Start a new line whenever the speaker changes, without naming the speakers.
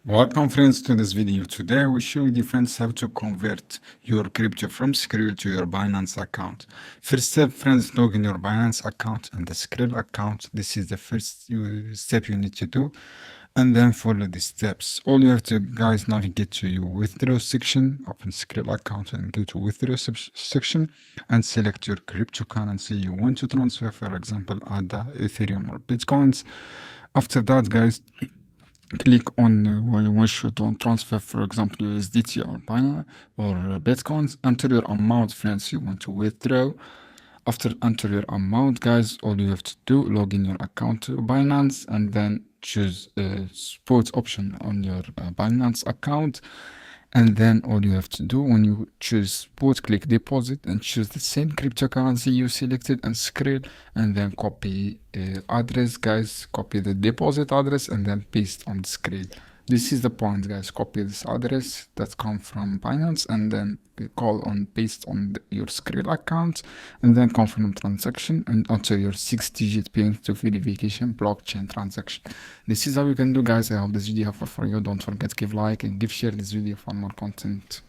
Welcome friends to this video. Today we show you friends how to convert your crypto from Skrill to your Binance account. First step friends, log in your Binance account and the Skrill account. This is the first step you need to do, and then follow the steps. All you have to guys navigate to your withdraw section, open Skrill account and go to withdraw section and select your cryptocurrency you want to transfer, for example ADA, Ethereum or Bitcoins. After that guys, click on where you wish to transfer, for example, USDT or Binance or Bitcoins. Enter your amount, friends, you want to withdraw. After enter your amount, guys, all you have to do, log in your account to Binance and then choose spot option on your Binance account. And then all you have to do, when you choose spot, click deposit and choose the same cryptocurrency you selected and Skrill, and then copy address, guys, copy the deposit address and then paste on the Skrill. This is the point, guys. Copy this address that come from Binance and then call on paste on your Skrill account and then confirm transaction and enter your 6-digit PIN to verification blockchain transaction. This is how you can do, guys. I hope this video helpful for you. Don't forget to give like and give share this video for more content.